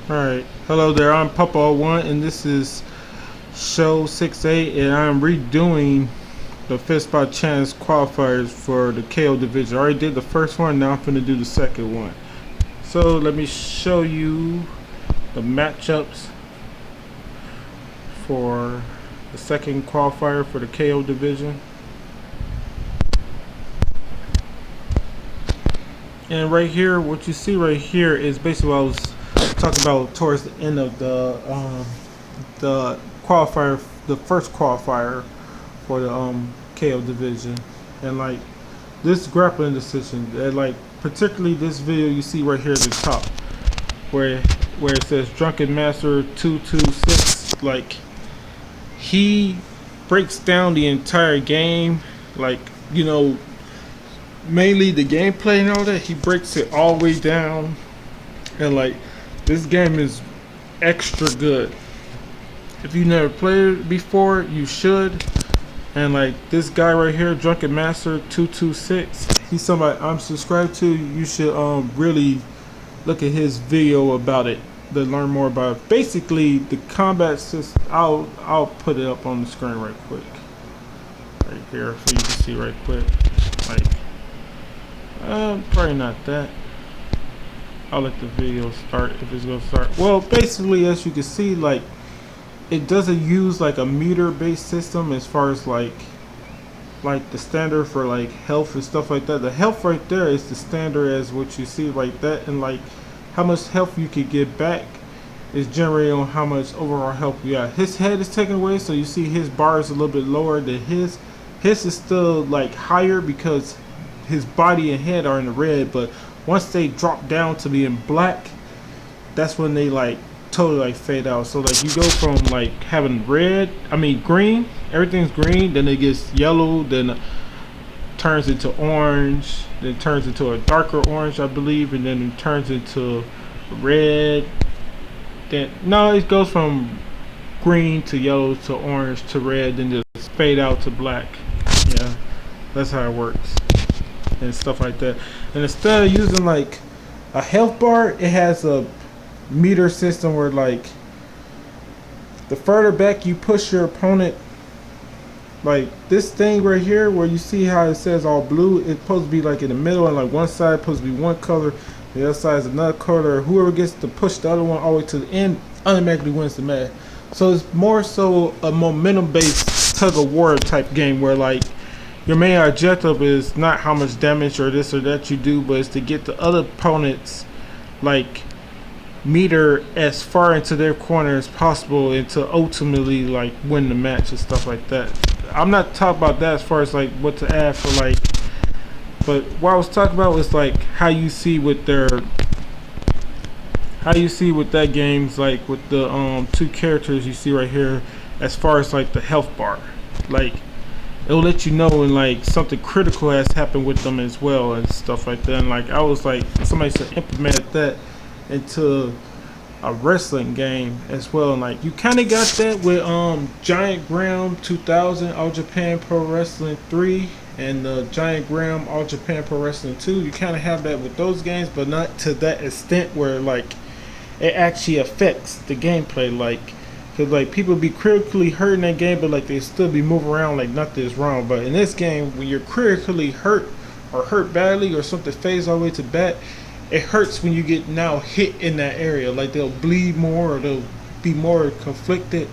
Alright, hello there, I'm Papa01 and this is show 6A, and I'm redoing the fifth by chance qualifiers for the KO division. I already did the first one, now I'm going to do the second one. So let me show you the matchups for the second qualifier for the KO division. And right here, what you see right here is basically what I was talking about towards the end of the qualifier, the first qualifier for the KO division. And like this grappling decision, and like particularly this video you see right here at the top, where it says Drunken Master 226, like he breaks down the entire game, like, you know, mainly the gameplay and all that. He breaks it all the way down, and like this game is extra good. If you never played it before, you should. And like this guy right here, Drunken Master 226, he's somebody I'm subscribed to. You should really look at his video about it to learn more about it. Basically the combat system, I'll put it up on the screen right quick, right here, so you can see right quick. Like probably not that. I'll let the video start if it's gonna start. Well, basically, as you can see, like it doesn't use like a meter based system as far as like the standard for like health and stuff like that. The health right there is the standard as what you see like that, and like how much health you could get back is generated on how much overall health you got. His head is taken away, so you see his bar is a little bit lower than his. His is still like higher because his body and head are in the red, but once they drop down to be in black, that's when they like totally like fade out. So like you go from like having green, everything's green, then it gets yellow, then turns into orange, then turns into a darker orange, I believe, and then it turns into red. Then no, it goes from green to yellow to orange to red, then just fade out to black. Yeah, that's how it works and stuff like that. And instead of using like a health bar, it has a meter system where like the further back you push your opponent, like this thing right here where you see how it says all blue, it's supposed to be like in the middle, and like one side supposed to be one color, the other side is another color. Whoever gets to push the other one all the way to the end automatically wins the match. So it's more so a momentum based tug of war type game where like your main objective is not how much damage or this or that you do, but it's to get the other opponents like meter as far into their corner as possible, and to ultimately like win the match and stuff like that. I'm not talking about that as far as like what to add for like, but what I was talking about was like how you see with that game's like with the two characters you see right here, as far as like the health bar, like it'll let you know when like something critical has happened with them as well and stuff like that. And like I was like, somebody should implement that into a wrestling game as well. And like you kind of got that with Giant Graham 2000 All Japan Pro Wrestling 3 and the Giant Graham All Japan Pro Wrestling 2. You kind of have that with those games, but not to that extent where like it actually affects the gameplay. Like, cause like people be critically hurt in that game, but like they still be moving around like nothing is wrong. But in this game, when you're critically hurt or hurt badly or something fades all the way to bat, it hurts when you get now hit in that area. Like they'll bleed more or they'll be more conflicted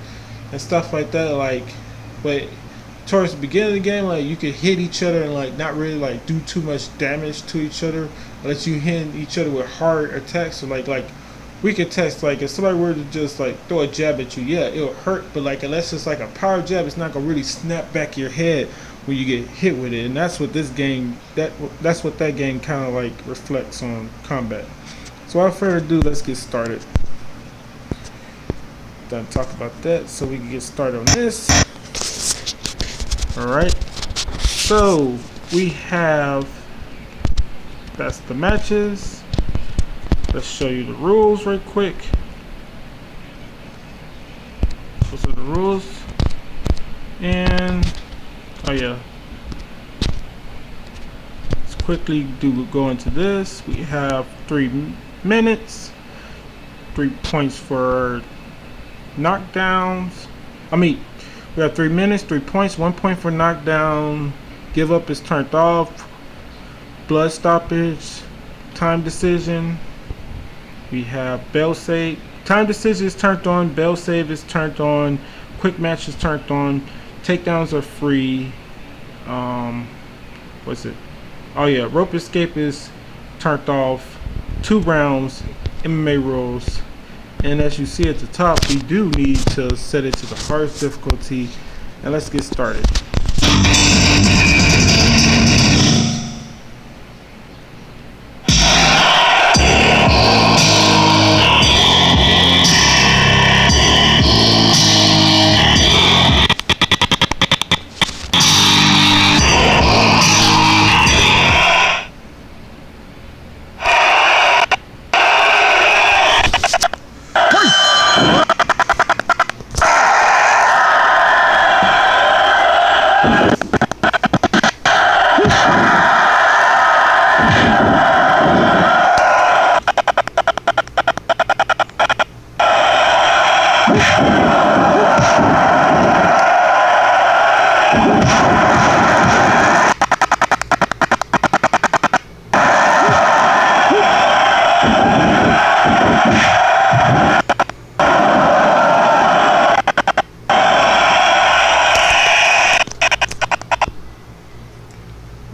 and stuff like that. Like, but towards the beginning of the game, like you could hit each other and like not really like do too much damage to each other unless you hit each other with hard attacks. So like we could test, like if somebody were to just like throw a jab at you, yeah, it'll hurt, but like unless it's like a power jab, it's not gonna really snap back your head when you get hit with it. And that's what this game, that's what that game kind of like reflects on combat. So without further ado, let's get started. Done talk about that, so we can get started on this. All right, so we have, that's the matches. Let's show you the rules right quick. Those are the rules. And oh yeah, let's quickly go into this. We have 3 minutes. 3 points for knockdowns. We have 3 minutes, 3 points, 1 point for knockdown. Give up is turned off. Blood stoppage, time decision. We have bell save. Time decision is turned on. Bell save is turned on. Quick match is turned on. Takedowns are free. What's it? Oh yeah, rope escape is turned off. 2 rounds, MMA rules. And as you see at the top, we do need to set it to the hardest difficulty. And let's get started.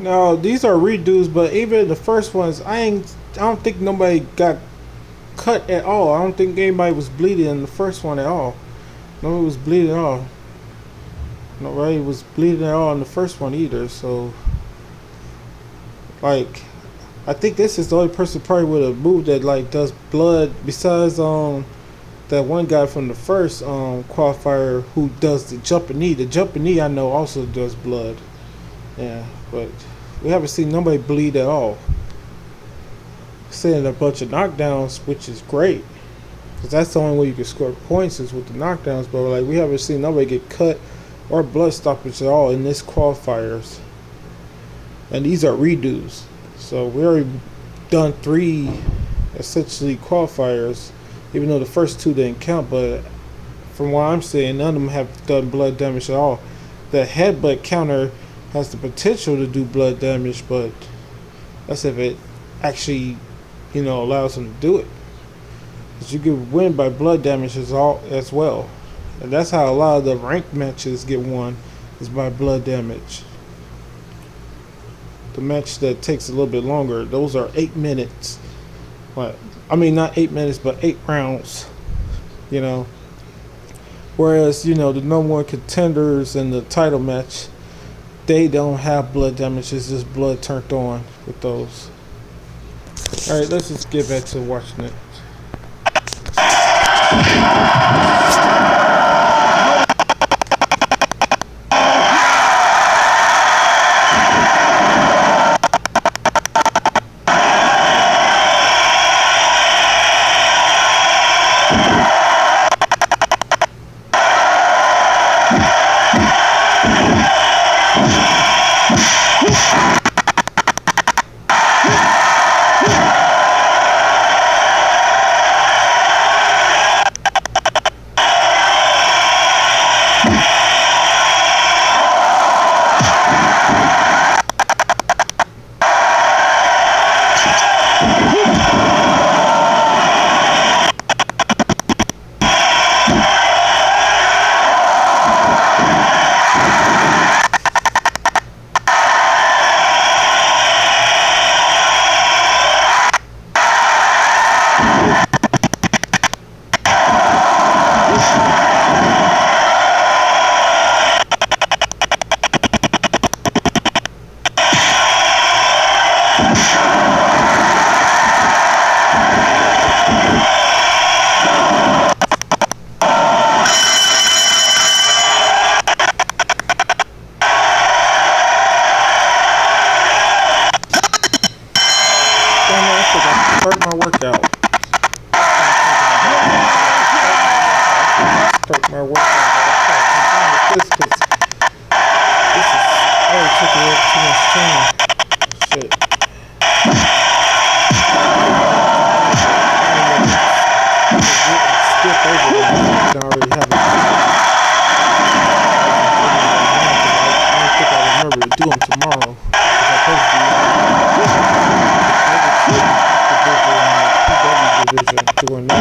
Now these are redos, but even the first ones, I don't think nobody got cut at all. I don't think anybody was bleeding in the first one at all. Nobody was bleeding at all. Nobody was bleeding at all in the first one either. So, like, I think this is the only person probably with a move that like does blood besides that one guy from the first qualifier who does the jumping knee. The jumping knee I know also does blood. Yeah, but we haven't seen nobody bleed at all. Seeing a bunch of knockdowns, which is great, because that's the only way you can score points is with the knockdowns. But like, we haven't seen nobody get cut or blood stoppage at all in this qualifiers, and these are redos. So we already done 3 essentially qualifiers, even though the first 2 didn't count. But from what I'm seeing, none of them have done blood damage at all. The headbutt counter has the potential to do blood damage, but that's if it actually, allows them to do it. Because you can win by blood damage as well, and that's how a lot of the ranked matches get won, is by blood damage. The match that takes a little bit longer, those are 8 minutes. But not 8 minutes, but 8 rounds. Whereas the number 1 contenders in the title match, they don't have blood damage. It's just blood turned on with those. Alright, let's just get back to watching it. Start my workout. Start my workout. This is. I already took away too much time. Shit. skip over them. I already have it. I don't think I remember to do them tomorrow. I'm supposed to be the PW division doing that.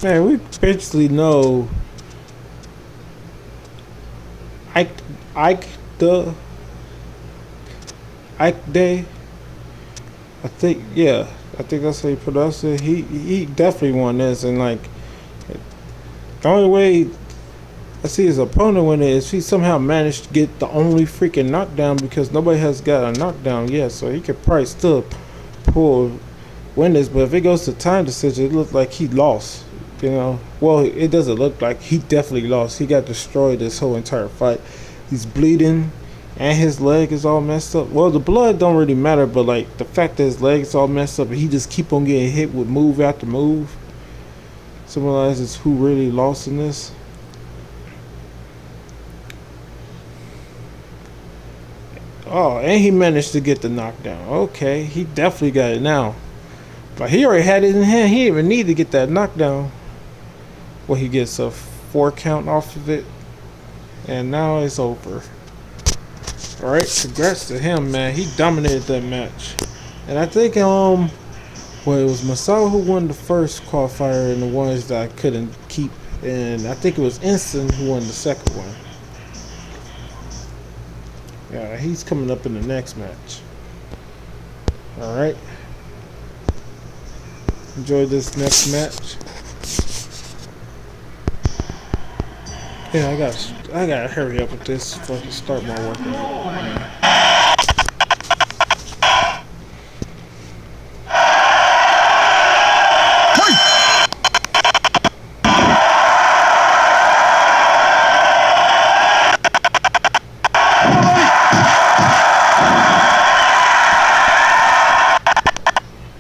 Man, we basically know Ike Day. I think, yeah, I think that's how you pronounce it. He definitely won this, and like the only way I see his opponent win it is he somehow managed to get the only freaking knockdown, because nobody has got a knockdown yet. So he could probably still win this, but if it goes to time decision, it looks like he lost. You know, well, it doesn't look like, he definitely lost. He got destroyed this whole entire fight. He's bleeding, and his leg is all messed up. Well, the blood don't really matter, but like the fact that his leg is all messed up, and he just keep on getting hit with move after move, symbolizes who really lost in this. Oh, and he managed to get the knockdown. Okay, he definitely got it now. But he already had it in hand. He didn't even need to get that knockdown. Well, he gets a 4 count off of it. And now it's over. Alright, congrats to him, man. He dominated that match. And I think, well, it was Masao who won the first qualifier and the ones that I couldn't keep. And I think it was Instant who won the second one. Yeah, he's coming up in the next match. Alright. Enjoy this next match. Yeah, I gotta hurry up with this so I can start my workout.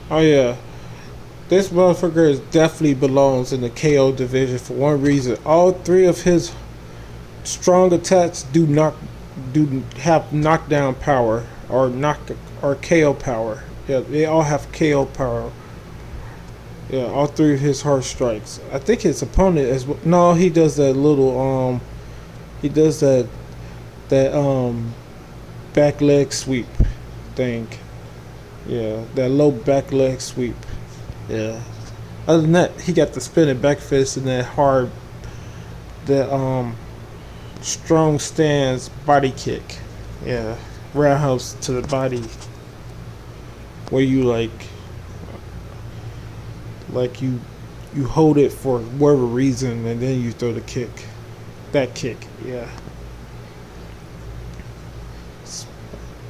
Oh yeah. This motherfucker definitely belongs in the KO division for one reason. All 3 of his strong attacks do have knockdown power or KO power. Yeah, they all have KO power. Yeah, all 3 of his hard strikes. I think his opponent is no. He does that little he does that back leg sweep thing. Yeah, that low back leg sweep. Yeah. Other than that, he got the spinning back fist and that hard, that strong stance body kick. Yeah, roundhouse to the body, where you like you hold it for whatever reason and then you throw the kick. That kick, yeah.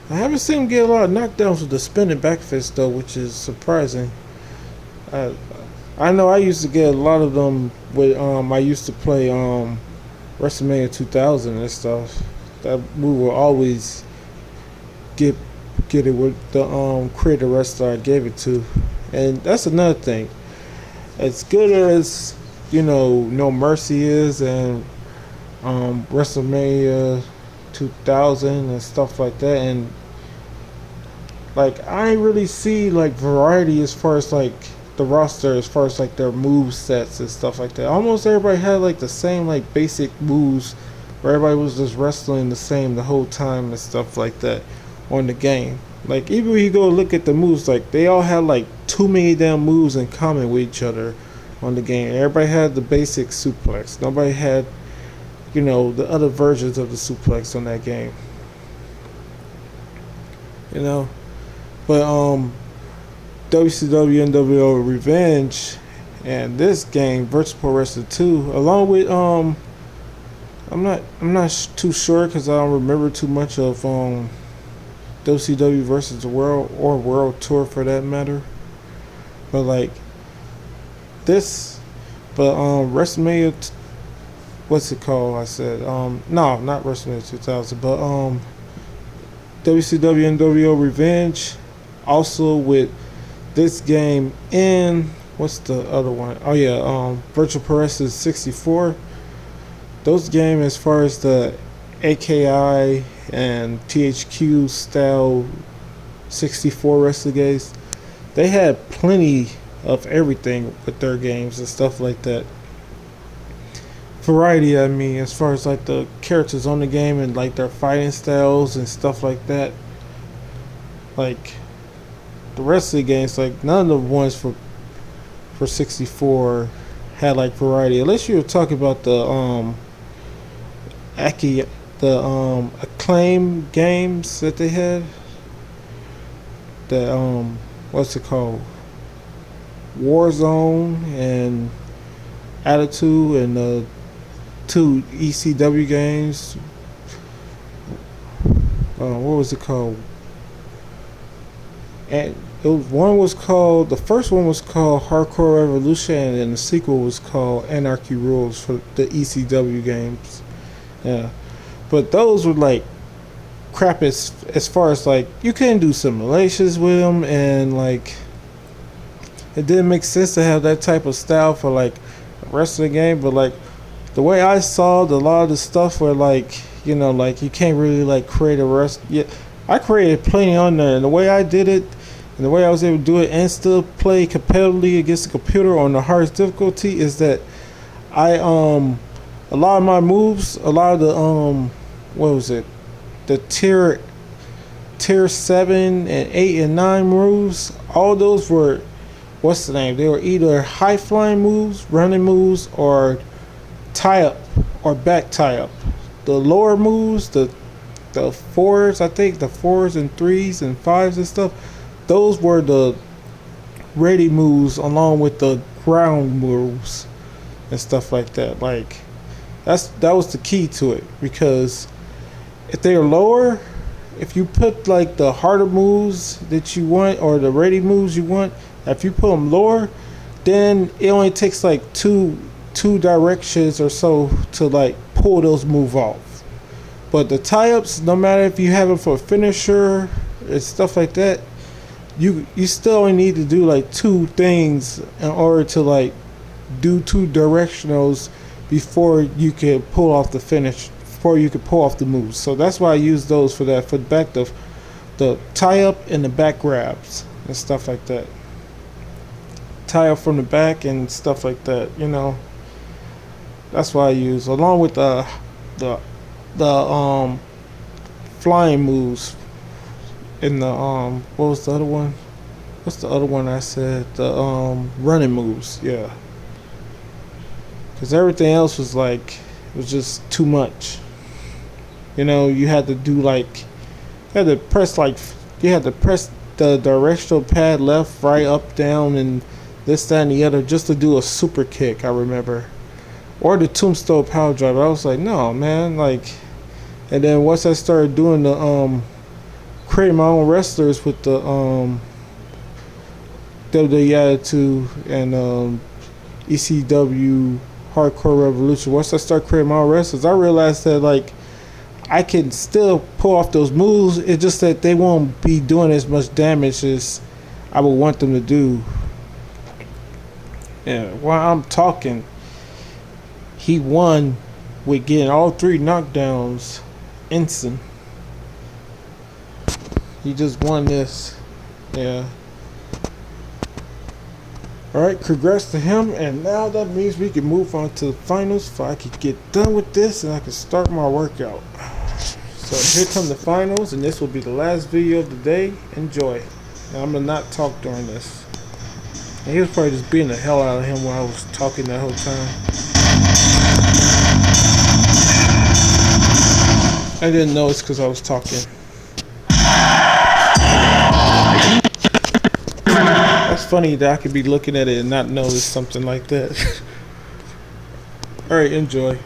I haven't seen him get a lot of knockdowns with the spinning back fist though, which is surprising. I know I used to get a lot of them with I used to play WrestleMania 2000 and stuff. That move will always get it with the creative wrestler I gave it to. And that's another thing. As good as, No Mercy is and WrestleMania 2000 and stuff like that, and like I ain't really see like variety as far as like the roster, as far as like their move sets and stuff like that. Almost everybody had like the same like basic moves, where everybody was just wrestling the same the whole time and stuff like that on the game. Like even when you go look at the moves, like they all had like too many damn moves in common with each other on the game. Everybody had the basic suplex. Nobody had, the other versions of the suplex on that game. But WCW NWO Revenge and this game, Virtual Pro Wrestling 2, along with I'm not too sure because I don't remember too much of WCW versus the World or World Tour for that matter. But like this, but WrestleMania, what's it called? I said no, not WrestleMania 2000, but WCW NWO Revenge, also with this game in what's the other one? Oh yeah, Virtual Pro Wrestling 64. Those games, as far as the AKI and THQ style 64 wrestling games, they had plenty of everything with their games and stuff like that. Variety, I mean, as far as like the characters on the game and like their fighting styles and stuff like that. Like the rest of the games, like none of the ones for 64 had like variety, unless you were talking about the Acclaim games that they had. The what's it called? Warzone and Attitude, and the 2 ECW games. What was it called? And the first one was called Hardcore Revolution, and then the sequel was called Anarchy Rules for the ECW games. Yeah, but those were like crap as far as like you couldn't do simulations with them, and like it didn't make sense to have that type of style for like a wrestling game. But like the way I saw a lot of the stuff where like like you can't really like create a yeah, I created plenty on there, and the way I did it and the way I was able to do it and still play competitively against the computer on the hardest difficulty is that I a lot of my moves, a lot of the what was it, the tier 7 and 8 and 9 moves, all those were, what's the name, they were either high flying moves, running moves, or tie up or back tie up. The lower moves, the 4s, I think the 4s and 3s and 5s and stuff, those were the ready moves along with the ground moves and stuff like that. Like that was the key to it, because if they are lower, if you put like the harder moves that you want or the ready moves you want, if you put them lower, then it only takes like two directions or so to like pull those moves off. But the tie-ups, no matter if you have it for a finisher and stuff like that, you still only need to do like 2 things in order to like do 2 directionals before you can pull off the finish, before you can pull off the moves. So that's why I use those for that, for the back, the tie-up and the back grabs and stuff like that. Tie up from the back and stuff like that, That's why I use, along with the flying moves in the what was the other one? What's the other one I said? The running moves, yeah. Because everything else was like, it was just too much. You know, you had to do like, you had to press like, you had to press the directional pad left, right, up, down, and this, that, and the other just to do a super kick. I remember, or the tombstone power drive. I was like, no, man, like. And then once I started doing the creating my own wrestlers with the WWE Attitude and ECW Hardcore Revolution. Once I started creating my own wrestlers, I realized that like I can still pull off those moves. It's just that they won't be doing as much damage as I would want them to do. Yeah, while I'm talking, he won with getting all 3 knockdowns instant. He just won this. Yeah. Alright, congrats to him, and now that means we can move on to the finals so I can get done with this and I can start my workout. So here come the finals, and this will be the last video of the day. Enjoy. And I'm gonna not talk during this. And he was probably just beating the hell out of him while I was talking that whole time. I didn't know it's because I was talking. That's funny that I could be looking at it and not notice something like that. Alright, enjoy.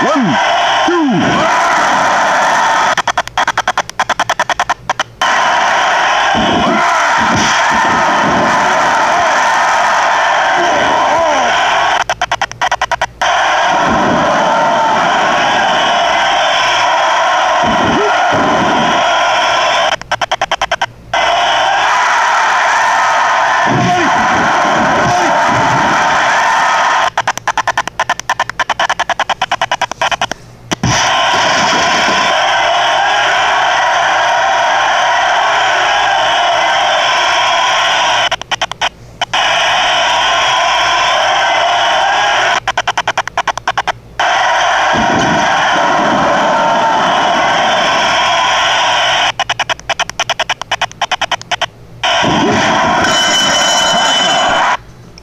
One, two.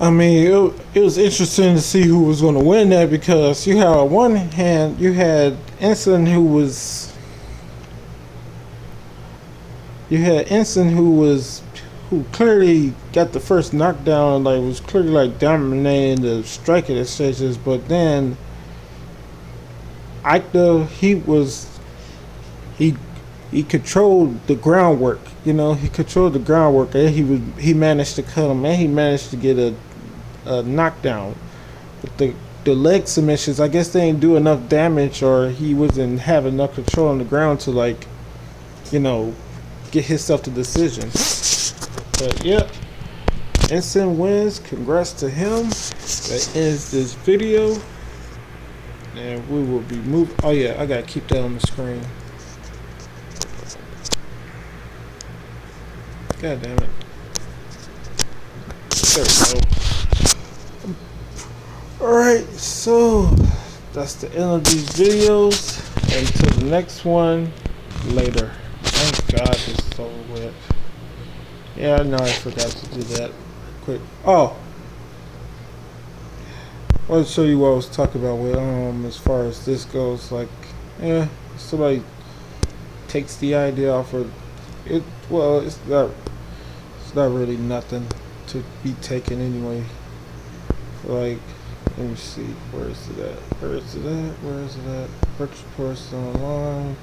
I mean, it was interesting to see who was going to win that, because you had on one hand you had Ensign who clearly got the first knockdown, like was clearly like dominating the striking exchanges, but then Aikta, he controlled the groundwork. You know, he controlled the groundwork, and he managed to cut him, and he managed to get a knockdown. But the leg submissions, I guess they didn't do enough damage, or he wasn't having enough control on the ground to, like, you know, get himself to decision. But yeah, Ensign wins. Congrats to him. That ends this video, and we will be moving. Oh yeah, I gotta keep that on the screen. God damn it. There we go. Alright, so that's the end of these videos. Until the next one, later. Thank God this is over with. Yeah, I know I forgot to do that. Quick. Oh! I wanted to show you what I was talking about with, as far as this goes. Like, yeah, somebody takes the idea off of it. Well, it's not really nothing to be taken anyway. Like, let me see, where is it at? Purchase person online.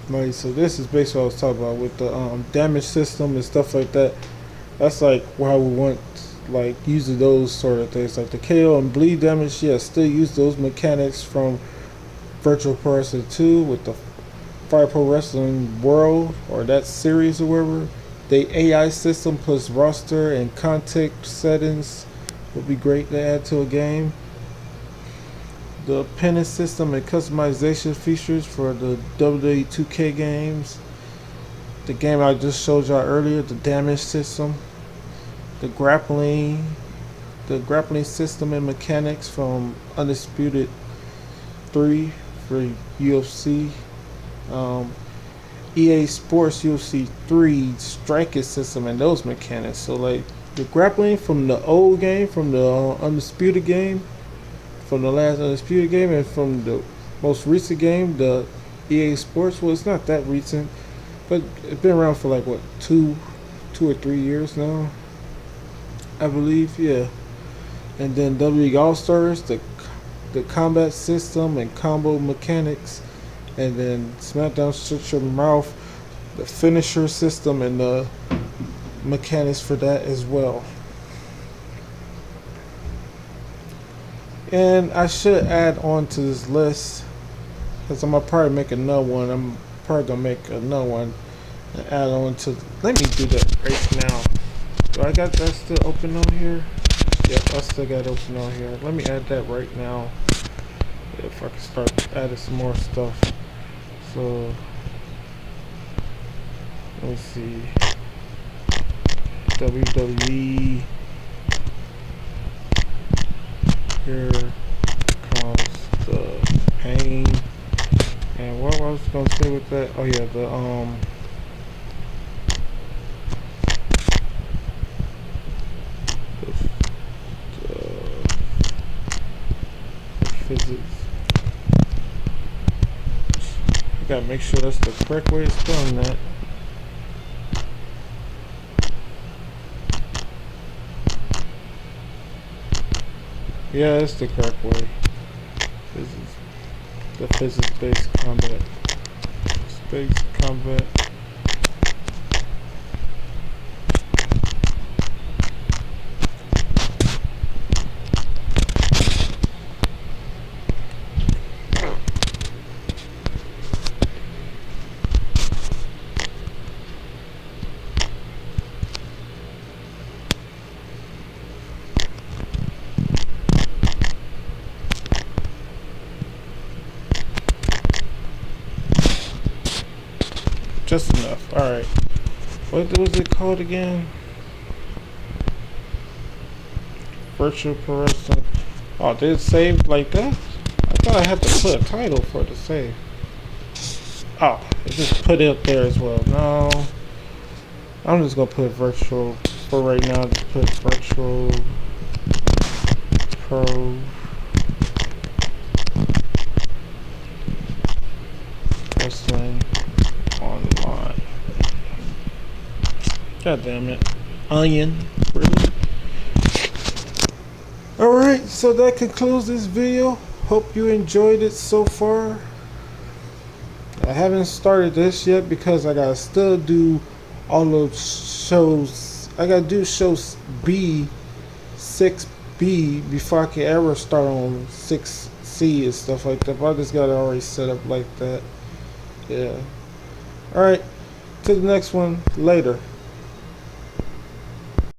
Right, so this is basically what I was talking about with the damage system and stuff like that. That's like why we want, like, using those sort of things, like the KO and bleed damage. Yeah, still use those mechanics from Virtual Person 2 with the Fire Pro Wrestling World, or that series or whatever. The AI system plus roster and contact settings would be great to add to a game. The pinning system and customization features for the WWE 2K games. The game I just showed y'all earlier, the damage system. The grappling system and mechanics from Undisputed 3 for UFC. EA Sports UFC 3 striking system and those mechanics. So like the grappling from the old game, from the Undisputed game, from the last Undisputed game, and from the most recent game, the EA Sports. Well, it's not that recent, but it's been around for like what, two or 3 years now, I believe. Yeah. And then WWE All Stars, the combat system and combo mechanics. And then SmackDown Shut Your Mouth, the finisher system and the mechanics for that as well. And I should add on to this list, because I'm gonna probably make another one. I'm probably gonna make another one and add on to. Let me do that right now. Do I got that still open on here? Yep, I still got it open on here. Let me add that right now. If I can start adding some more stuff. So let me see. WWE. Here comes the pain. And what I was gonna say with that? Oh yeah, the physics. I gotta make sure that's the correct way of spelling that. Yeah, it's the correct way. This is the physics-based combat. Space combat. Just enough. Alright. What was it called again? Virtual person. Oh, did it save like that? I thought I had to put a title for it to save. Oh, it just put it up there as well. No. I'm just gonna put virtual for right now. Just put virtual pro wrestling online. God damn it. Onion. Really? Alright, so that concludes this video. Hope you enjoyed it so far. I haven't started this yet because I gotta still do all of shows. I gotta do shows B, 6B before I can ever start on 6C and stuff like that. But I just got it already set up like that. Yeah. Alright, to the next one later.